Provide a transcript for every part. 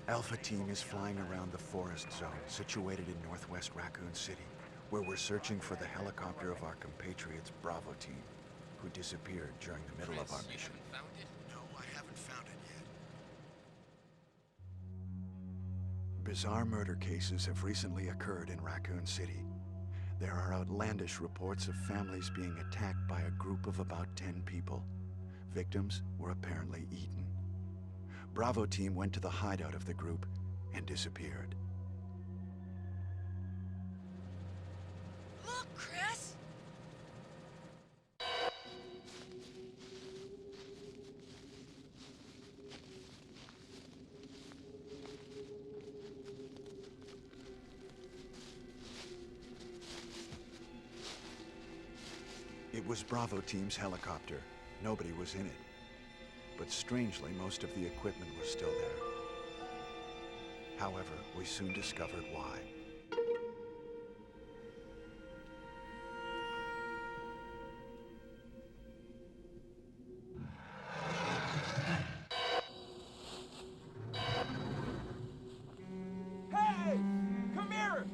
Alpha Team is flying around the forest zone situated in northwest Raccoon City, where we're searching for the helicopter of our compatriots Bravo Team, who disappeared during the middle of our mission. You haven't found it? No, I haven't found it yet. Bizarre murder cases have recently occurred in Raccoon City. There are outlandish reports of families being attacked by a group of about 10 people. Victims were apparently eaten. Bravo Team went to the hideout of the group and disappeared. Look, Chris! It was Bravo Team's helicopter. Nobody was in it. But strangely, most of the equipment was still there. However, we soon discovered why. Hey! Come here!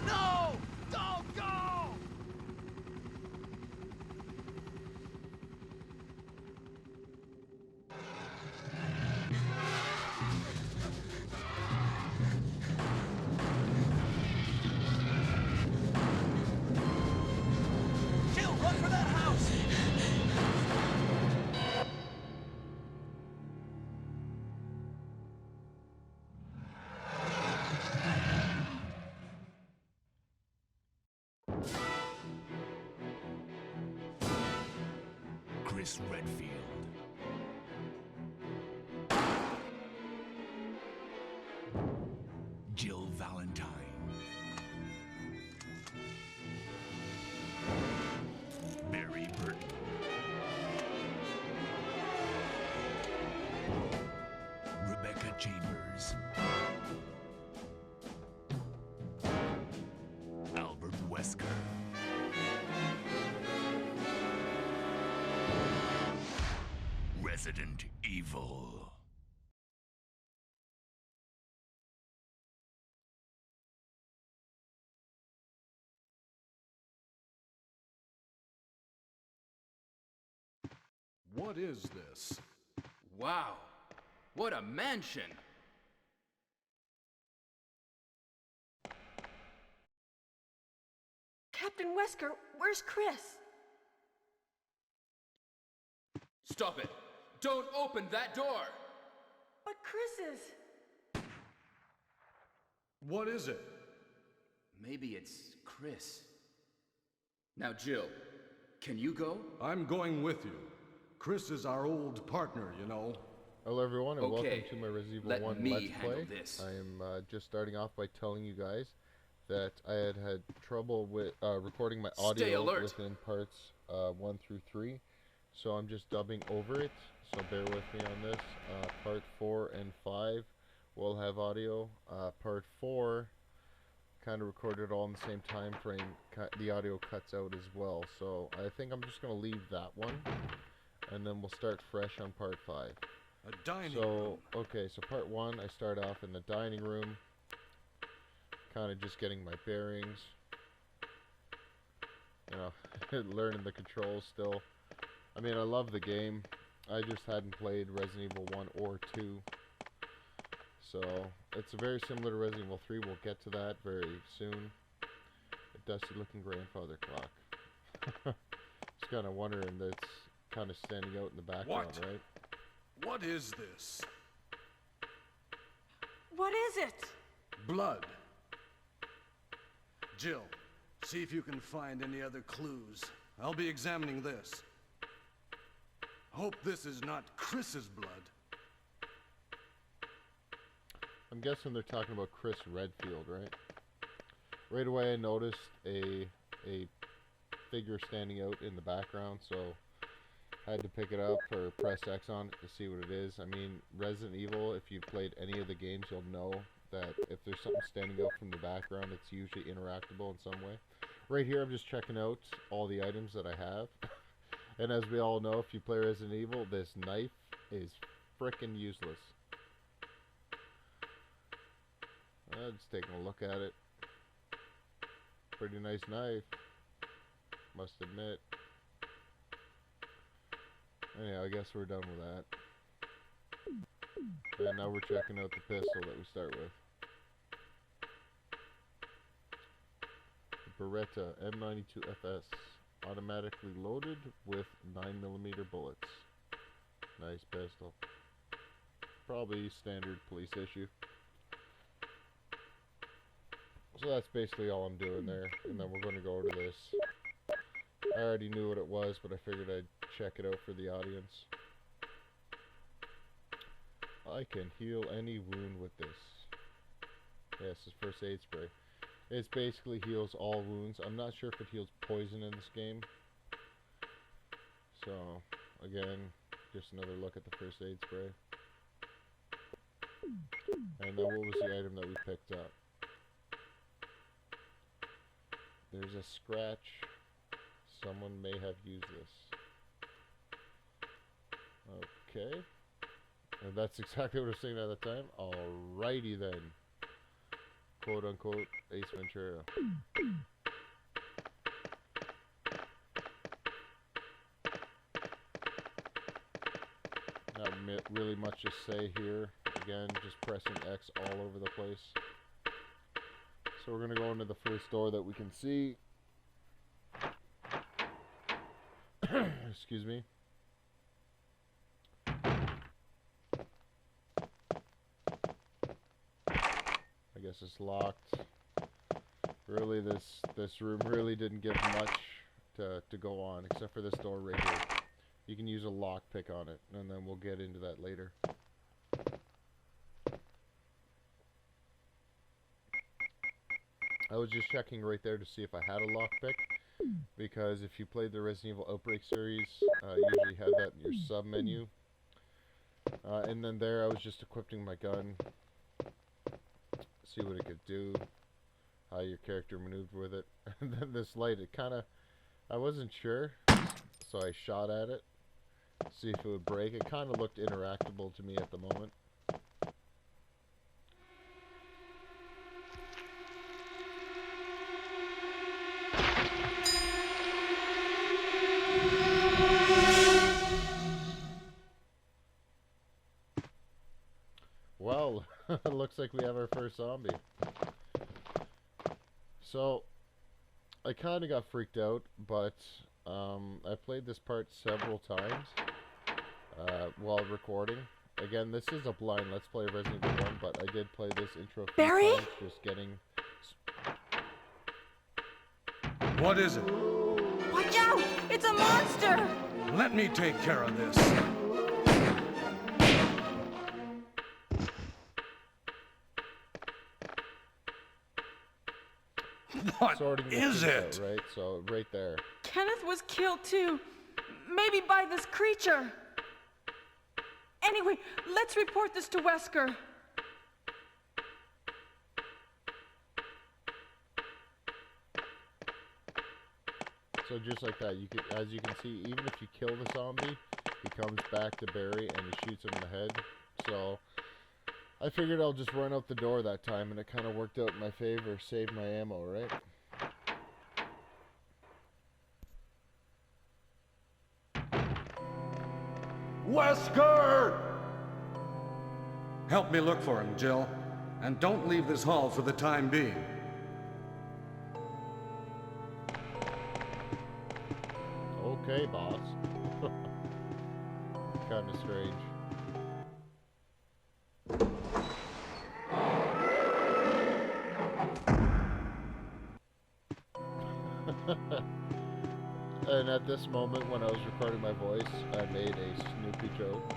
No! Don't go! Jill, run for that house! Chris Redfield. Jill Valentine. Barry Burton. Rebecca Chambers. Albert Wesker. Resident Evil. What is this? Wow, what a mansion! Captain Wesker, where's Chris? Stop it! Don't open that door! But Chris is... What is it? Maybe it's Chris. Now, Jill, can you go? I'm going with you. Chris is our old partner, you know. Hello everyone and Okay, welcome to my Resident Evil let 1 me Let's handle Play. this. I am just starting off by telling you guys that I had trouble with recording my audio Stay alert. within parts 1 through 3. So I'm just dubbing over it, so bear with me on this. Part 4 and 5 will have audio. Part 4 kind of recorded all in the same time frame. The audio cuts out as well. So I think I'm just going to leave that one, and then we'll start fresh on part 5. A dining room. So, okay, so part 1, I start off in the dining room, kind of just getting my bearings, you know, learning the controls still. I mean, I love the game, I just hadn't played Resident Evil 1 or 2, so it's very similar to Resident Evil 3, we'll get to that very soon. A dusty looking grandfather clock. Just kind of wondering, that's kind of standing out in the background, What? right? What is this? What is it? Blood. Jill, See if you can find any other clues. I'll be examining this. Hope this is not Chris's blood. I'm guessing they're talking about Chris Redfield, right? Right away I noticed a figure standing out in the background, so I had to pick it up or press X on it to see what it is. I mean, Resident Evil, if you've played any of the games, you'll know that if there's something standing out from the background, it's usually interactable in some way. Right here, I'm just checking out all the items that I have. And as we all know, if you play Resident Evil, this knife is frickin' useless. Just taking a look at it. Pretty nice knife, must admit. Anyhow, I guess we're done with that. And now we're checking out the pistol that we start with. The Beretta M92FS, automatically loaded with 9mm bullets. Nice pistol. Probably standard police issue. So that's basically all I'm doing there, and then we're going to go to this. I already knew what it was, but I figured I'd check it out for the audience. I can heal any wound with this. Yes, it's first aid spray. It basically heals all wounds. I'm not sure if it heals poison in this game. So, again, just another look at the first aid spray. And then what was the item that we picked up? There's a scratch. Someone may have used this. Okay. And that's exactly what I was saying at the time. Alrighty then. Quote unquote Ace Ventura. Not really much to say here. Again, just pressing X all over the place. So we're going to go into the first door that we can see. Excuse me. I guess it's locked. Really, this room really didn't give much to go on, except for this door right here. You can use a lockpick on it, and then we'll get into that later. I was just checking right there to see if I had a lockpick, because if you played the Resident Evil Outbreak series, you usually have that in your sub menu. And then there I was just equipping my gun, see what it could do, how your character maneuvered with it. And then this light, it kind of, I wasn't sure, so I shot at it, see if it would break. It kind of looked interactable to me at the moment. Well, looks like we have our first zombie. So, I kind of got freaked out, but I played this part several times while recording. Again, this is a blind Let's Play of Resident Evil 1, but I did play this intro a few Barry? times, just getting... What is it? Watch out! It's a monster! Let me take care of this. What sorting the is things it? out, right? So, right there. Kenneth was killed too. Maybe by this creature. Anyway, let's report this to Wesker. So just like that, you can, as you can see, even if you kill the zombie, he comes back to Barry and he shoots him in the head. So I figured I'll just run out the door that time, and it kind of worked out in my favor. Saved my ammo, right? Wesker! Help me look for him, Jill. And don't leave this hall for the time being. Okay, boss. Kind of strange. And at this moment, when I was recording my voice, I made a Snoopy joke.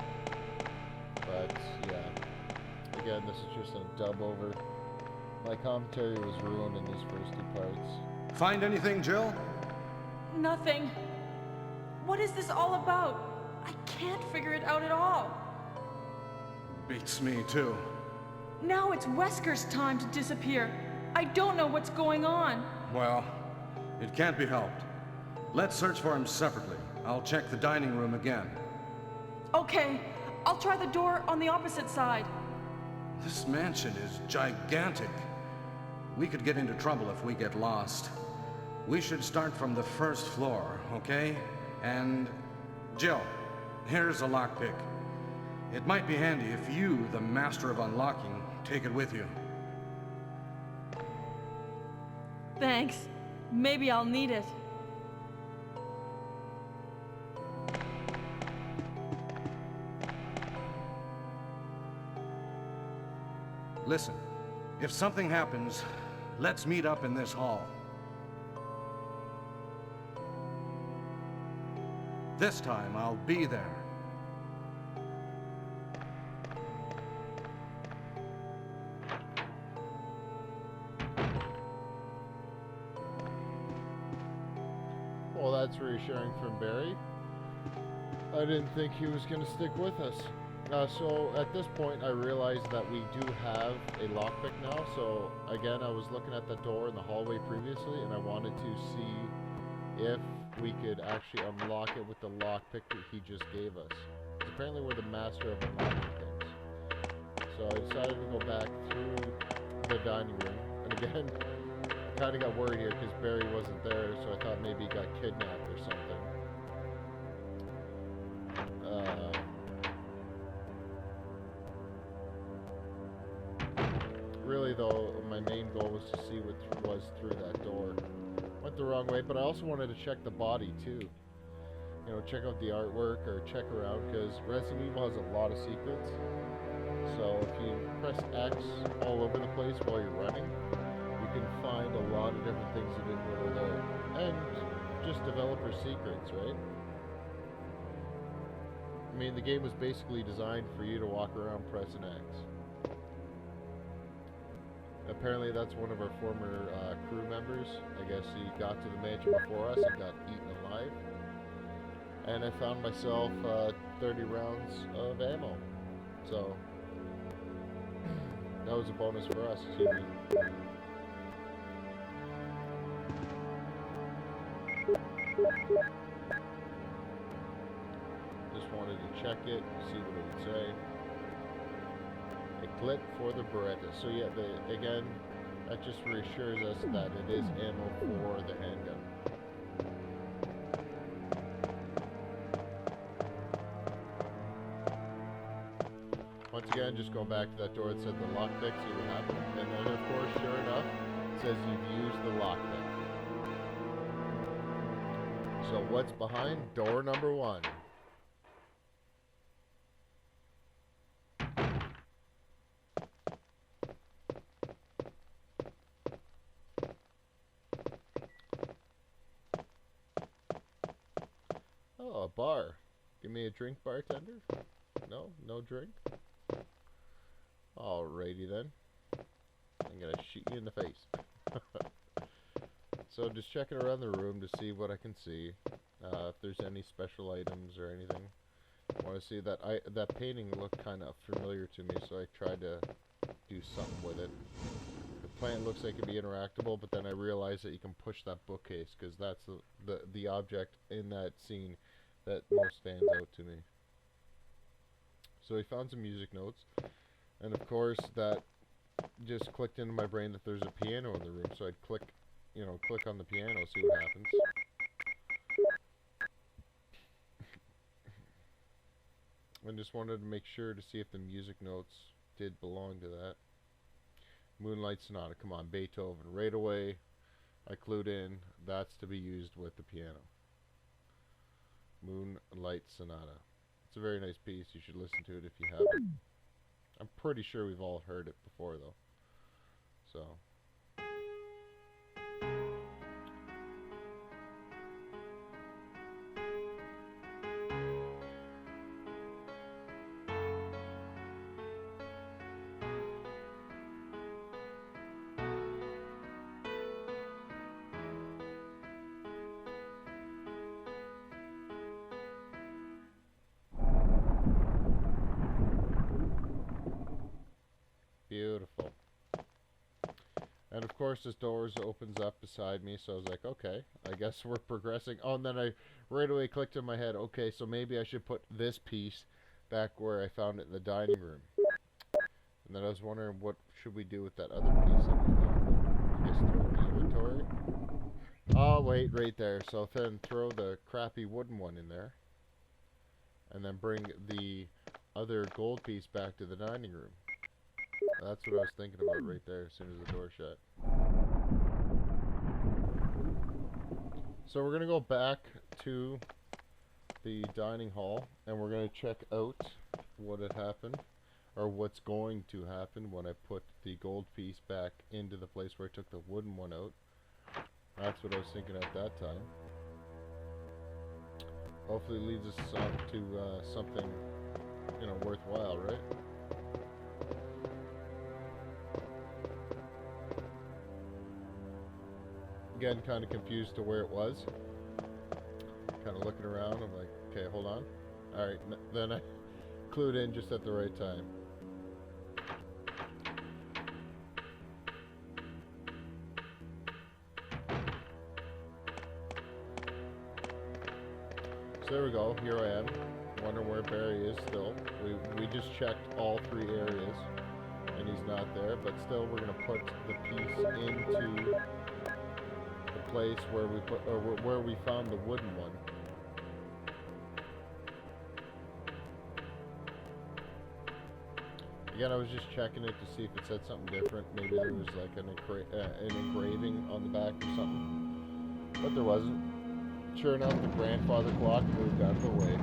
But, yeah. Again, this is just a dub over. My commentary was ruined in these first 2 parts. Find anything, Jill? Nothing. What is this all about? I can't figure it out at all. Beats me, too. Now it's Wesker's time to disappear. I don't know what's going on. Well, it can't be helped. Let's search for him separately. I'll check the dining room again. Okay, I'll try the door on the opposite side. This mansion is gigantic. We could get into trouble if we get lost. We should start from the first floor, okay? And Jill, here's a lockpick. It might be handy if you, the master of unlocking, take it with you. Thanks. Maybe I'll need it. Listen, if something happens, let's meet up in this hall. This time, I'll be there. Well, that's reassuring from Barry. I didn't think he was going to stick with us. So at this point, I realized that we do have a lockpick now. So again, I was looking at the door in the hallway previously, and I wanted to see if we could actually unlock it with the lockpick that he just gave us. 'Cause apparently we're the master of unlocking things. So I decided to go back through the dining room. And again, I kind of got worried here because Barry wasn't there, so I thought maybe he got kidnapped or something. Really though, my main goal was to see what was through that door. Went the wrong way, but I also wanted to check the body too. You know, check out the artwork or check around, because Resident Evil has a lot of secrets. So if you press X all over the place while you're running, you can find a lot of different things you didn't know were there. And just developer secrets, right? I mean, the game was basically designed for you to walk around pressing X. Apparently that's one of our former crew members. I guess he got to the mansion before us and got eaten alive. And I found myself 30 rounds of ammo. So, that was a bonus for us, excuse me. Just wanted to check it, see what it would say. A clip for the Beretta. So yeah, again, that just reassures us that it is ammo for the handgun. Once again, just go back to that door that said the lockpick, see what happened. And then of course, sure enough, it says you've used the lockpick. So what's behind door number 1? Oh, a bar. Give me a drink, bartender? No? No drink? Alrighty then. I'm gonna shoot you in the face. So just checking around the room to see what I can see. If there's any special items or anything. I want to see that that painting looked kind of familiar to me, so I tried to do something with it. The plant looks like it can be interactable, but then I realized that you can push that bookcase, because that's the object in that scene that most stands out to me. So I found some music notes, and of course that just clicked into my brain that there's a piano in the room, so I'd click on the piano, see what happens. I just wanted to make sure to see if the music notes did belong to that. Moonlight Sonata, come on, Beethoven. Right away, I clued in, that's to be used with the piano. Moonlight Sonata. It's a very nice piece, you should listen to it if you haven't. I'm pretty sure we've all heard it before though. So. And of course this doors opens up beside me, so I was like, okay, I guess we're progressing. Oh, and then I right away clicked in my head, okay, so maybe I should put this piece back where I found it in the dining room. And then I was wondering, what should we do with that other piece that we found? I guess throw it in the inventory. Oh, wait, right there. So then throw the crappy wooden one in there. And then bring the other gold piece back to the dining room. That's what I was thinking about right there as soon as the door shut. So we're going to go back to the dining hall and we're going to check out what had happened, or what's going to happen when I put the gold piece back into the place where I took the wooden one out. That's what I was thinking at that time. Hopefully it leads us on to something, you know, worthwhile, right? Again, kind of confused to where it was. Kind of looking around, I'm like, okay, hold on. Alright, then I clued in just at the right time. So there we go, here I am. Wondering where Barry is still. We just checked all 3 areas and he's not there, but still we're gonna put the piece into the place where we put, or where we found the wooden one. Again, I was just checking it to see if it said something different. Maybe there was like an engraving on the back or something, but there wasn't. Sure enough, the grandfather clock moved out of the way.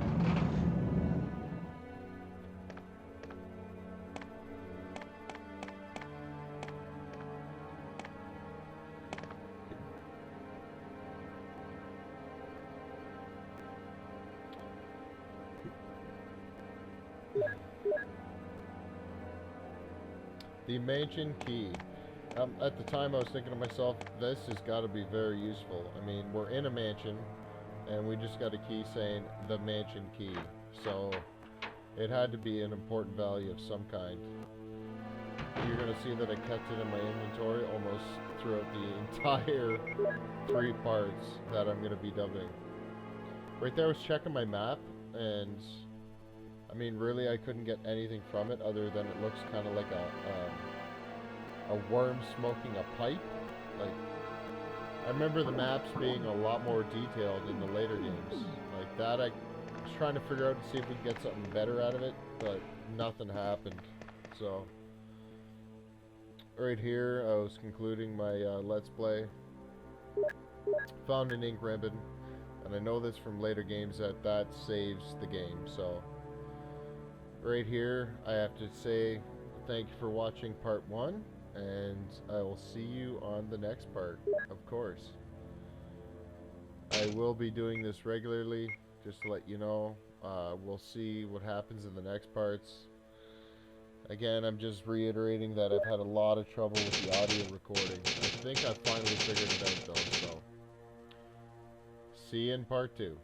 The mansion key. At the time I was thinking to myself, this has got to be very useful. I mean, we're in a mansion and we just got a key saying the mansion key. So it had to be an important value of some kind. You're going to see that I kept it in my inventory almost throughout the entire 3 parts that I'm going to be dubbing. Right there I was checking my map, and I mean, really, I couldn't get anything from it other than it looks kind of like a worm smoking a pipe. Like, I remember the maps being a lot more detailed in the later games. Like that, I was trying to figure out to see if we could get something better out of it, but nothing happened. So, right here, I was concluding my Let's Play. Found an ink ribbon, and I know this from later games that saves the game. So, right here, I have to say thank you for watching part 1, and I will see you on the next part, of course. I will be doing this regularly, just to let you know. We'll see what happens in the next parts. Again, I'm just reiterating that I've had a lot of trouble with the audio recording. I think I finally figured it out though, so see you in part 2.